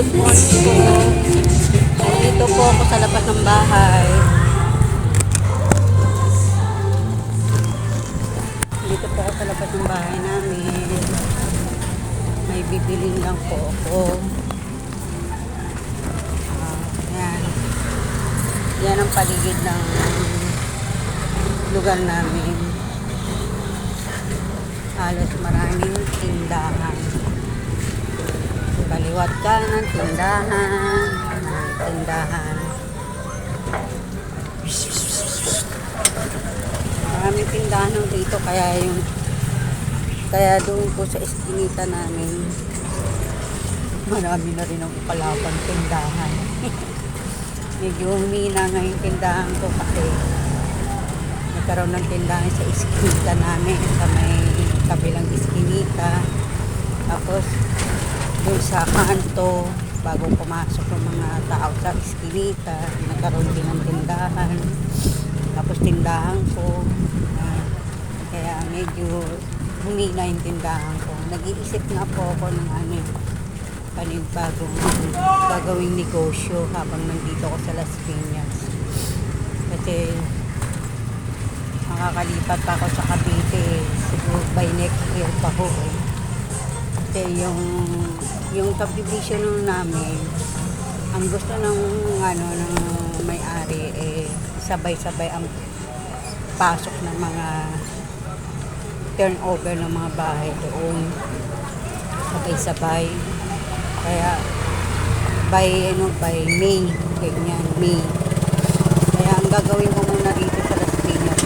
good morning po. Nandito po ako sa labas ng bahay. Dito po ako sa labas ng bahay namin. May bibilin lang po ako. Yan. Yan ang paligid ng lugar namin. Halos maraming tindahan. Kaliwat kanan, tindahan. Maraming tindahan dito, kaya doon po sa eskinita namin marami na rin ang kalaban tindahan. Medyo humina ngayon tindahan ko kasi nagkaroon ng tindahan sa eskinita namin, sa may kabilang eskinita. Tapos doon sa kanto, bago pumasok ng mga tao sa eskinita, nagkaroon din ng tindahan. Tapos tindahan ko, kaya medyo humina yung tindahan ko. Nag-iisip nga po ako ng panibagong gagawing negosyo habang nandito ako sa Las Piñas. Kasi makakalipat pa ako sa Cavite, siguro by next year pa ho. Kasi yung subdivision namin, ang gusto ng ng may-ari sabay-sabay ang pasok ng mga turnover ng mga bahay doon. Sabay-sabay. Kaya by May, ganyan, May. Kaya ang gagawin ko muna dito sa Las Piñas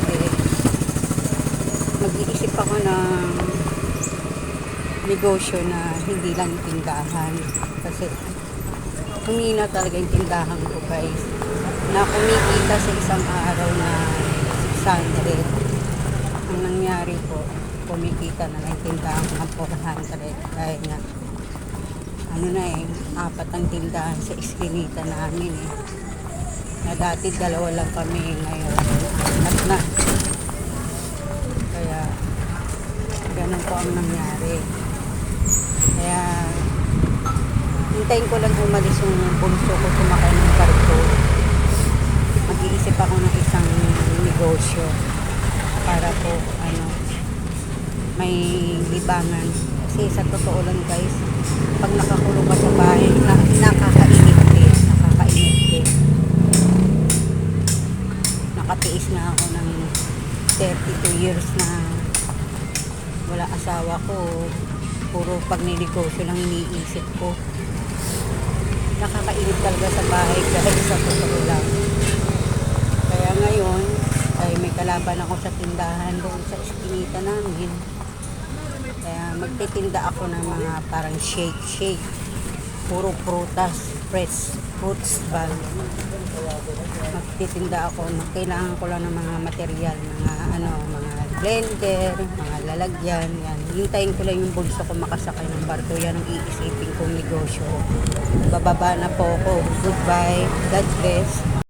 mag-iisip ako ng negosyo na hindi lang tindahan. Kasi humina talaga yung tindahan ko, guys. Na kumikita sa isang araw na 600. Ang nangyari po, kumikita na lang tindahan ng 400. Dahil nga, apat ang tindahan sa eskinita namin na dati 2 lang kami, ngayon apat na. Kaya ganun po ang nangyari. Kaya hintayin ko lang umalis yung bunso ko, sumakay ng barko. Mag-iisip ako ng isang negosyo para po may libangan. Kasi sa totoo lang, guys, pag nakakulong ka sa bahay, nakakainip din. Nakatiis na ako ng 32 years na wala asawa ko. Puro pag ninegosyo lang iniisip ko. Nakakainip talaga sa bahay dahil sa totoo lang. Kaya ngayon ay may kalaban ako sa tindahan doon sa eskinita namin. Kaya magtitinda ako ng mga parang shake. Puro prutas, fresh fruits ba. Magtitinda ako. Kailangan ko lang ng mga material, mga blender, mga lalagyan, yan. Hintayin ko lang yung bulso ko makasakay ng barko. Yan ang iisipin kong negosyo. Bababa na po ako. Goodbye. God bless.